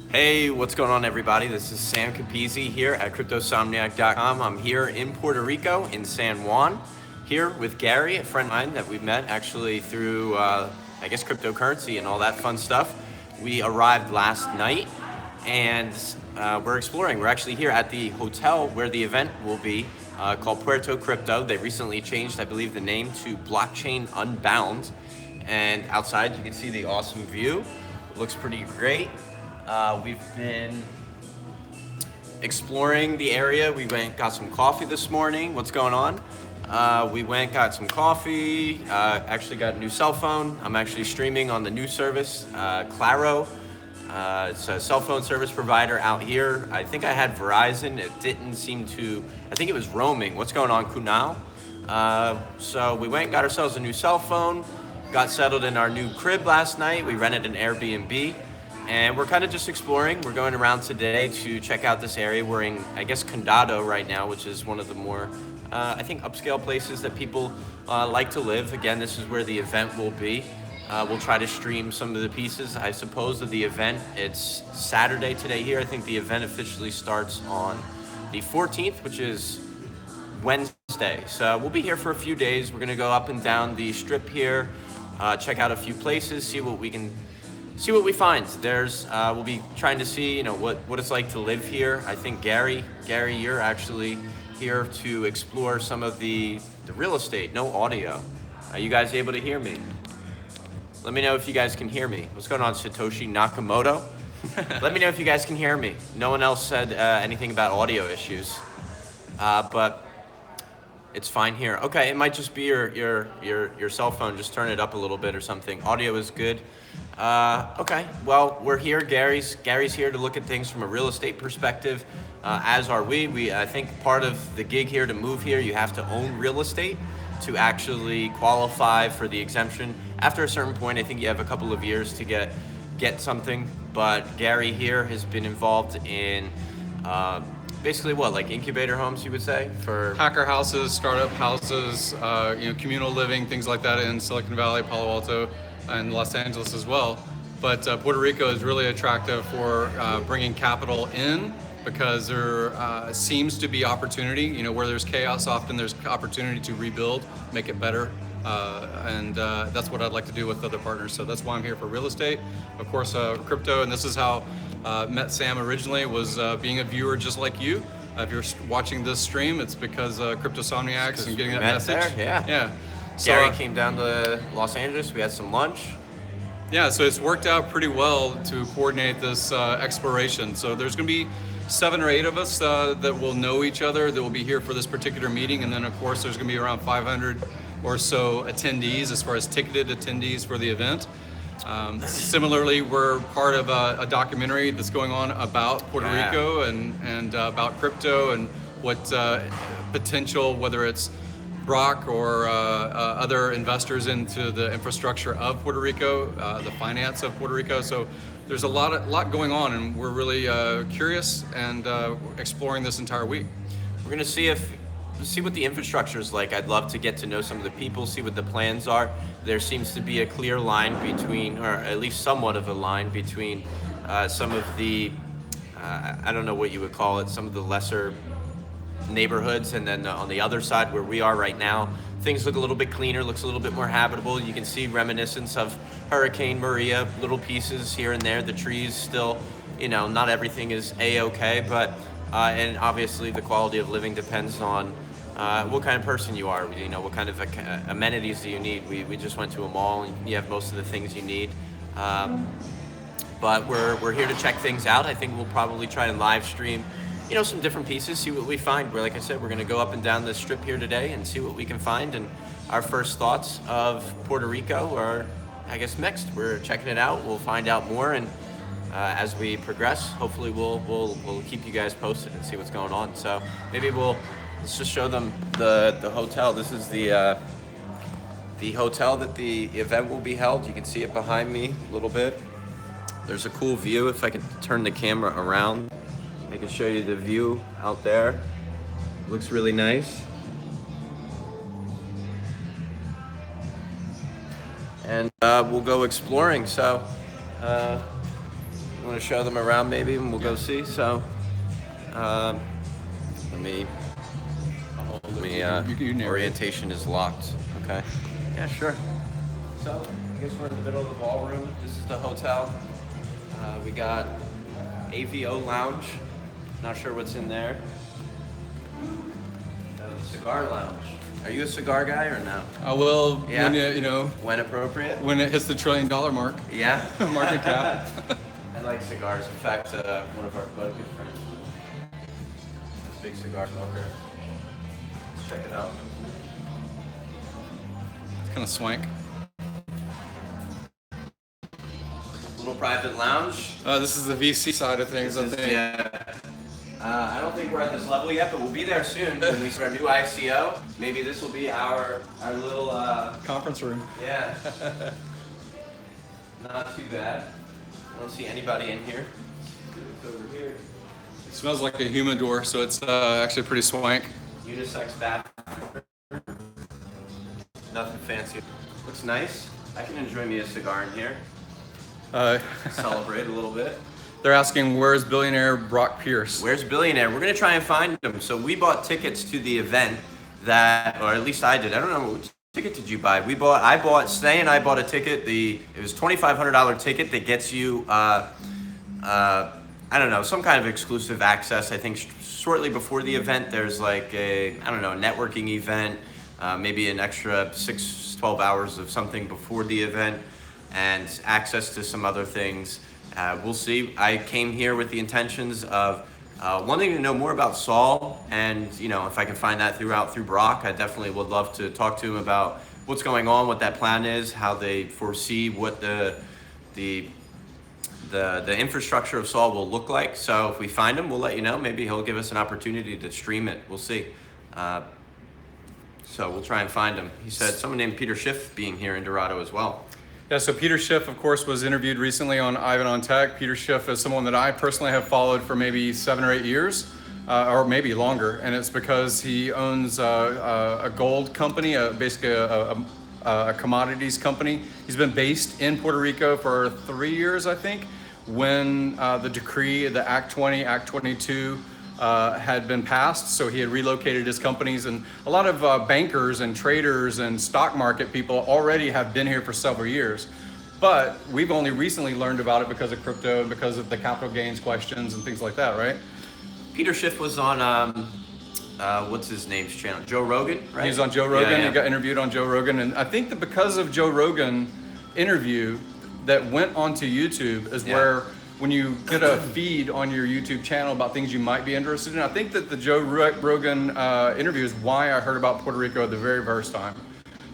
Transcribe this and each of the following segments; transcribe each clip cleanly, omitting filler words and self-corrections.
Hey, what's going on, everybody? This is Sam Capizzi here at CryptoSomniac.com. I'm here in Puerto Rico, in San Juan, here with Gary, a friend of mine that we've met actually through, cryptocurrency and all that fun stuff. We arrived last night and we're exploring. We're actually here at the hotel where the event will be called Puerto Crypto. They recently changed, I believe, the name to Blockchain Unbound. And outside, you can see the awesome view. It looks pretty great. We've been exploring the area. We got some coffee this morning. What's going on? We got some coffee, actually got a new cell phone. I'm actually streaming on the new service, Claro. It's a cell phone service provider out here. I think I had Verizon. It didn't seem to, I think it was roaming. What's going on, Kunal? So we went and got ourselves a new cell phone, got settled in our new crib last night. We rented an Airbnb. And we're kind of just exploring. We're going around today to check out this area. We're in, I guess, Condado right now, which is one of the more, upscale places that people like to live. Again, this is where the event will be. We'll try to stream some of the pieces, I suppose, of the event. It's Saturday today here. I think the event officially starts on the 14th, which is Wednesday. So we'll be here for a few days. We're going to go up and down the strip here, check out a few places, see what we find. We'll be trying to see, what it's like to live here. I think Gary, you're actually here to explore some of the real estate. No audio. Are you guys able to hear me? Let me know if you guys can hear me. What's going on, Satoshi Nakamoto? Let me know if you guys can hear me. No one else said anything about audio issues, but it's fine here. Okay, it might just be your cell phone. Just turn it up a little bit or something. Audio is good. Okay, well, we're here. Gary's here to look at things from a real estate perspective, as are we. I think part of the gig here to move here, you have to own real estate to actually qualify for the exemption. After a certain point, I think you have a couple of years to get something. But Gary here has been involved in basically like incubator homes, you would say, for hacker houses, startup houses, communal living, things like that in Silicon Valley, Palo Alto, and Los Angeles as well. But Puerto Rico is really attractive for bringing capital in because there seems to be opportunity. Where there's chaos, often there's opportunity to rebuild, make it better. And that's what I'd like to do with other partners. So that's why I'm here for real estate. Of course, crypto, and this is how met Sam originally, was being a viewer just like you. If you're watching this stream, it's because CryptoSomniacs and getting that message. There, yeah. So, Gary came down to Los Angeles. We had some lunch. Yeah, so it's worked out pretty well to coordinate this exploration. So there's going to be 7 or 8 of us that will know each other, that will be here for this particular meeting. And then, of course, there's going to be around 500 or so attendees, as far as ticketed attendees for the event. Similarly, we're part of a documentary that's going on about Puerto Rico and about crypto and what potential, whether it's Brock or other investors into the infrastructure of Puerto Rico, the finance of Puerto Rico. So there's a lot going on, and we're really curious and exploring this entire week. We're going to see what the infrastructure is like. I'd love to get to know some of the people, see what the plans are. There seems to be a clear line between, or at least somewhat of a line between some of the, I don't know what you would call it, some of the lesser neighborhoods, and then on the other side where we are right now, things look a little bit cleaner, looks a little bit more habitable. You can see reminiscence of Hurricane Maria, little pieces here and there. The trees still, not everything is a-okay, but and obviously the quality of living depends on what kind of person you are. What kind of amenities do you need? We just went to a mall and you have most of the things you need. But we're here to check things out. I think we'll probably try and live stream some different pieces, see what we find. Like I said, we're going to go up and down the strip here today and see what we can find. And our first thoughts of Puerto Rico are, I guess, mixed. We're checking it out. We'll find out more, and as we progress, hopefully we'll keep you guys posted and see what's going on. So maybe let's just show them the hotel. This is the hotel that the event will be held. You can see it behind me a little bit. There's a cool view. If I can turn the camera around, I can show you the view out there. Looks really nice. And we'll go exploring. So want to show them around maybe, and we'll go see. So, let me. Orientation is locked. Okay. Yeah, sure. So, I guess we're in the middle of the ballroom. This is the hotel. We got AVO Lounge. Not sure what's in there. Cigar Lounge. Are you a cigar guy or no? I will, Yeah. when When appropriate? when it hits the $1 trillion mark, Yeah. market cap. I like cigars. In fact, one of our good friends, a big cigar smoker. Let's check it out. It's kind of swank. Little private lounge. This is the VC side of things, I think. Yeah. I don't think we're at this level yet, but we'll be there soon when we start our new ICO. Maybe this will be our little Conference room. yeah. Not too bad. I don't see anybody in here. It's over here. It smells like a humidor, so it's actually pretty swank. Unisex bathroom. Nothing fancy. Looks nice. I can enjoy me a cigar in here. Celebrate a little bit. They're asking, where's billionaire Brock Pierce? Where's Billionaire? We're gonna try and find him. So we bought tickets to the event that, or at least I did. I don't know, which ticket did you buy? Stay and I bought a ticket. It was $2,500 ticket that gets you, I don't know, some kind of exclusive access. I think shortly before the event, there's like a networking event, maybe an extra 12 hours of something before the event, and access to some other things. We'll see. I came here with the intentions of wanting to know more about Saul, and if I can find that through Brock, I definitely would love to talk to him about what's going on, what that plan is, how they foresee what the infrastructure of Saul will look like. So if we find him, we'll let you know. Maybe he'll give us an opportunity to stream it. We'll see. So we'll try and find him. He said someone named Peter Schiff being here in Dorado as well. Yeah, so Peter Schiff, of course, was interviewed recently on Ivan on Tech. Peter Schiff is someone that I personally have followed for maybe 7 or 8 years, or maybe longer, and it's because he owns a gold company, basically a commodities company. He's been based in Puerto Rico for 3 years, I think, when the decree, the Act 20, Act 22, had been passed, so he had relocated his companies, and a lot of bankers and traders and stock market people already have been here for several years. But we've only recently learned about it because of crypto and because of the capital gains questions and things like that, right? Peter Schiff was on what's his name's channel? Joe Rogan, right? He was on Joe Rogan. Yeah. He got interviewed on Joe Rogan, and I think that because of Joe Rogan interview that went onto YouTube is where, when you get a feed on your YouTube channel about things you might be interested in, I think that the Joe Rogan interview is why I heard about Puerto Rico the very first time.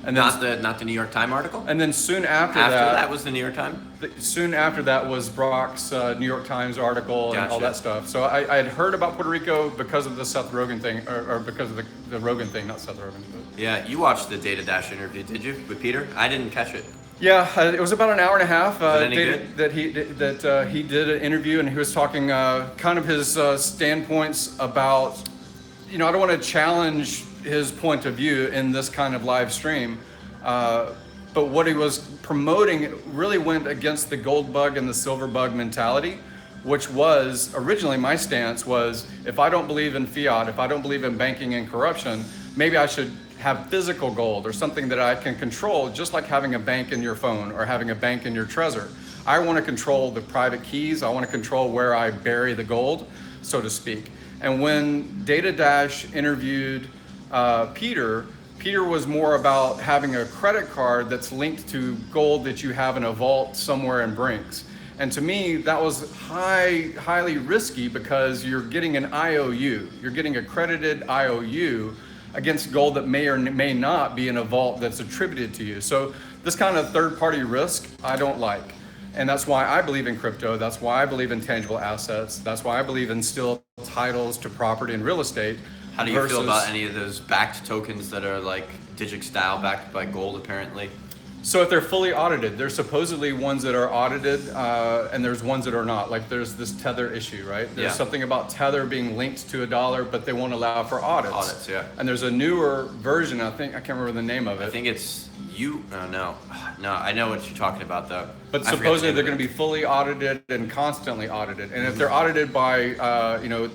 And then, not the New York Times article? And then soon after that was the New York Times? Soon after that was Brock's New York Times article and all that stuff. So I had heard about Puerto Rico because of the Seth Rogen thing, or because of the Rogan thing, not Seth Rogen. But. Yeah, you watched the Data Dash interview, did you, with Peter? I didn't catch it. Yeah, it was about an hour and a half that he did an interview, and he was talking kind of his standpoints about, I don't want to challenge his point of view in this kind of live stream, but what he was promoting really went against the gold bug and the silver bug mentality, which was originally my stance was, if I don't believe in fiat, if I don't believe in banking and corruption, maybe I should have physical gold or something that I can control, just like having a bank in your phone or having a bank in your Trezor. I want to control the private keys. I want to control where I bury the gold, so to speak. And when Data Dash interviewed Peter was more about having a credit card that's linked to gold that you have in a vault somewhere in Brinks. And to me, that was highly risky because you're getting an IOU. You're getting accredited IOU against gold that may or may not be in a vault that's attributed to you. So this kind of third-party risk, I don't like. And that's why I believe in crypto. That's why I believe in tangible assets. That's why I believe in still titles to property and real estate. How do you feel about any of those backed tokens that are like Digix style backed by gold, apparently? So if they're fully audited, there's supposedly ones that are audited, and there's ones that are not. Like there's this Tether issue, right? There's something about Tether being linked to $1, but they won't allow for audits. Audits, yeah. And there's a newer version, I can't remember the name of it. I think it's No, I know what you're talking about though. But I forget the supposedly name they're of going it. to be fully audited and constantly audited. And if they're audited by,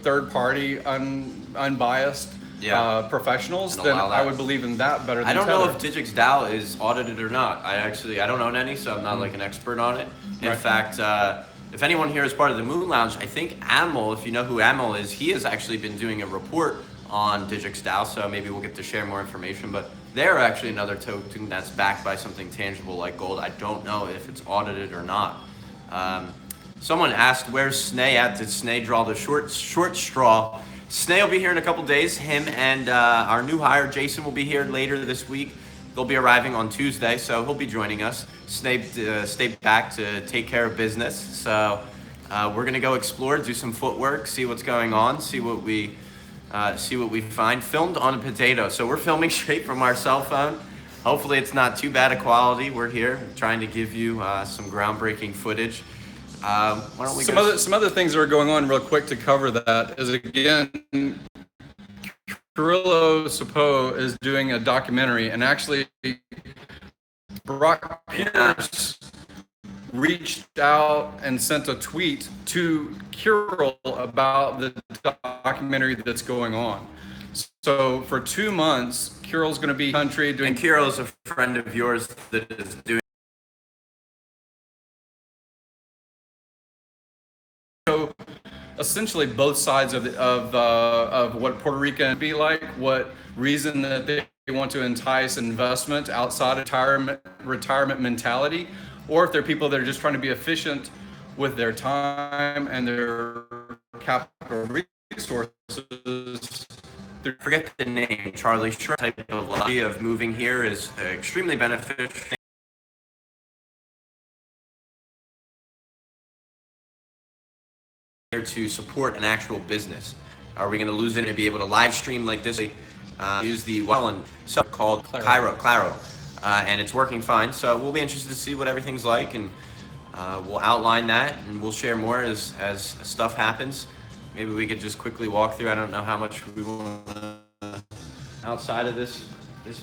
third party, unbiased Yeah. professionals, And then allow I that. would believe in that better than I don't know Tether. if Digix DAO is audited or not. I don't own any, so I'm not like an expert on it. In Right. fact, if anyone here is part of the Moon Lounge, I think Amel, if you know who Amel is, he has actually been doing a report on Digix DAO, so maybe we'll get to share more information. But they're actually another token that's backed by something tangible like gold. I don't know if it's audited or not. Someone asked, where's Snay at? Did Snay draw the short straw? Snay will be here in a couple days. Him and our new hire, Jason, will be here later this week. They'll be arriving on Tuesday, so he'll be joining us. Snay stayed back to take care of business. So we're gonna go explore, do some footwork, see what's going on, see what we find. Filmed on a potato, so we're filming straight from our cell phone. Hopefully it's not too bad a quality. We're here trying to give you some groundbreaking footage. Why don't we Some other things that are going on real quick to cover that is, again, Carrillo Sapo is doing a documentary, and actually Brock Pierce reached out and sent a tweet to Kirill about the documentary that's going on. So for 2 months, Kirill's going to be country doing. And Kiro's a friend of yours that is doing. So essentially both sides of what Puerto Rico would be like, what reason that they want to entice investment outside of retirement mentality, or if they're people that are just trying to be efficient with their time and their capital resources. Forget the name, Charlie. Short type of idea of moving here is extremely beneficial. Here to support an actual business. Are we going to lose it and be able to live stream like this? Use the and sub called Claro, and it's working fine. So we'll be interested to see what everything's like, and we'll outline that, and we'll share more as stuff happens. Maybe we could just quickly walk through. I don't know how much we want outside of this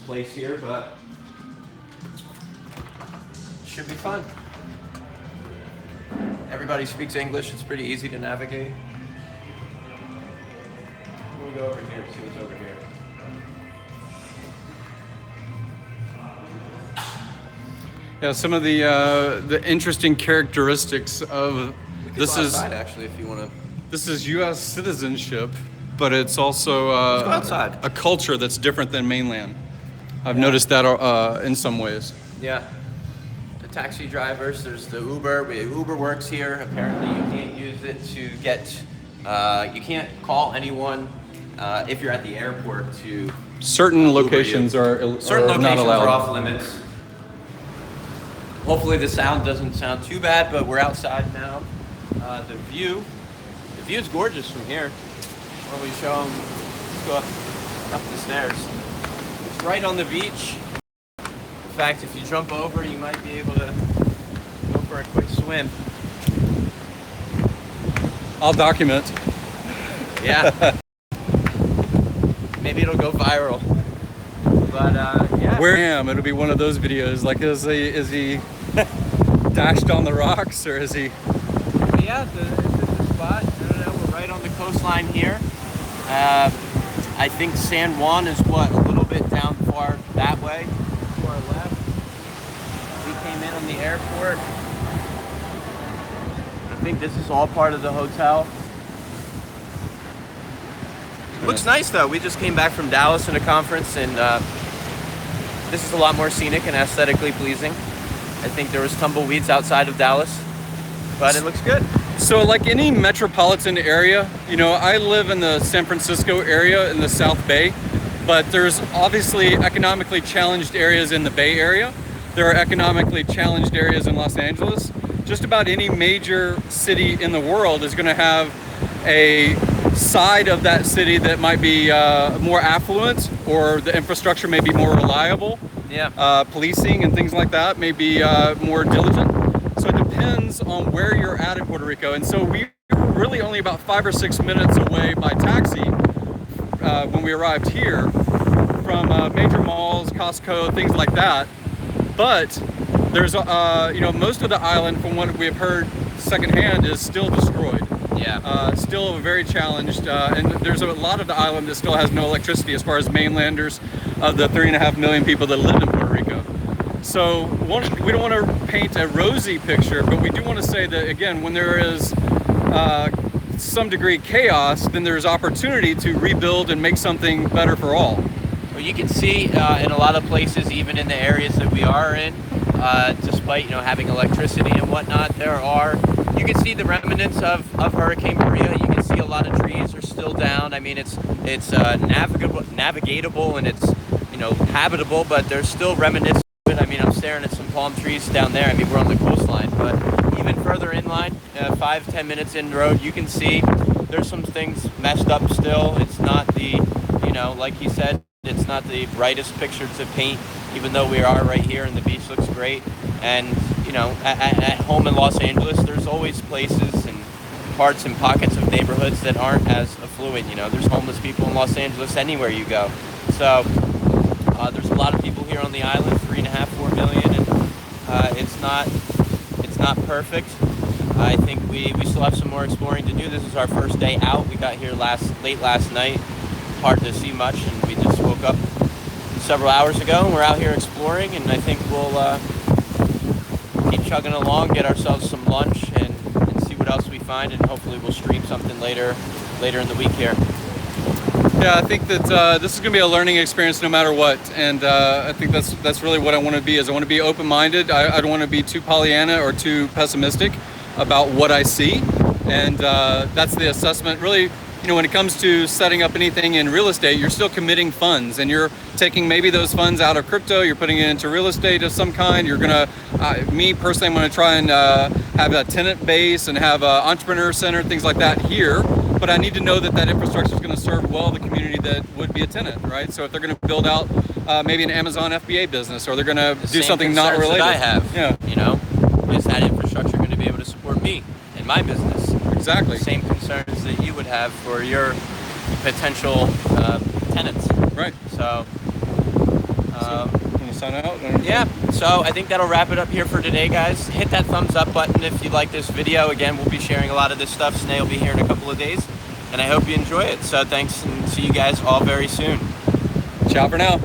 place here, but it should be fun. Everybody speaks English. It's pretty easy to navigate. We'll go over here and see what's over here. Yeah, some of the interesting characteristics of this is actually, if you want to. This is U.S. citizenship, but it's also Let's go outside. a culture that's different than mainland. I've noticed that in some ways. Yeah. The taxi drivers, there's the Uber. Uber works here. Apparently you can't use it to get, you can't call anyone if you're at the airport to Certain locations are certain locations not allowed. are off limits. Hopefully the sound doesn't sound too bad, but we're outside now. The view's gorgeous from here. Why don't we show them? Let's go up the stairs. It's right on the beach. In fact, if you jump over, you might be able to go for a quick swim. I'll document. Yeah. Maybe it'll go viral. But yeah. Where I am, it'll be one of those videos. Like, is he dashed on the rocks, or is he? But yeah, this is the spot. I don't know. We're right on the coastline here. I think San Juan is a little bit down far that way to our left. We came in on the airport. I think this is all part of the hotel. Looks nice though. We just came back from Dallas in a conference, and this is a lot more scenic and aesthetically pleasing. I think there was tumbleweeds outside of Dallas, but it looks good. So like any metropolitan area, I live in the San Francisco area in the South Bay, but there's obviously economically challenged areas in the Bay Area. There are economically challenged areas in Los Angeles. Just about any major city in the world is going to have a side of that city that might be more affluent, or the infrastructure may be more reliable. Yeah. Policing and things like that may be more diligent. So it depends on where you're at in Puerto Rico. And so we were really only about 5 or 6 minutes away by taxi when we arrived here from major malls, Costco, things like that. But there's, most of the island, from what we've heard secondhand, is still destroyed. Yeah. Still very challenged, and there's a lot of the island that still has no electricity as far as mainlanders of the 3.5 million people that live in Puerto Rico. So we don't want to paint a rosy picture, but we do want to say that, again, when there is some degree chaos, then there's opportunity to rebuild and make something better for all. Well, you can see in a lot of places, even in the areas that we are in, despite having electricity and whatnot, you can see the remnants of Hurricane Maria. You can see a lot of trees are still down. I mean, it's navigatable and it's habitable, but there's still remnants of it. I mean, I'm staring at some palm trees down there. I mean, we're on the coastline, but even further inland, 5-10 minutes in the road, you can see there's some things messed up still. It's not the, like he said, it's not the brightest picture to paint, even though we are right here and the beach looks great. And at home in Los Angeles, there's always places and parts and pockets of neighborhoods that aren't as affluent. There's homeless people in Los Angeles anywhere you go. So there's a lot of people here on the island, 3.5-4 million, and it's not perfect. I think we still have some more exploring to do. This is our first day out. We got here late last night. Hard to see much, and we just woke up several hours ago, and we're out here exploring, and I think we'll keep chugging along, get ourselves some lunch, and see what else we find, and hopefully we'll stream something later in the week here. Yeah, I think that this is going to be a learning experience no matter what, and I think that's really what I want to be. I want to be open-minded. I don't want to be too Pollyanna or too pessimistic about what I see, and that's the assessment. Really, when it comes to setting up anything in real estate, you're still committing funds, and you're taking maybe those funds out of crypto, you're putting it into real estate of some kind. You're gonna, me personally, I'm gonna try and have a tenant base and have an entrepreneur center, things like that here. But I need to know that infrastructure is going to serve well the community that would be a tenant, right? So if they're going to build out maybe an Amazon FBA business, or they're going to do something not related. That I have, is that infrastructure going to be able to support me and my business? Exactly. Same concerns that you would have for your potential tenants. Right. So can you sign out? Yeah. So I think that'll wrap it up here for today, guys. Hit that thumbs up button if you like this video. Again, we'll be sharing a lot of this stuff. Sneh will be here in a couple of days, and I hope you enjoy it. So thanks, and see you guys all very soon. Ciao for now.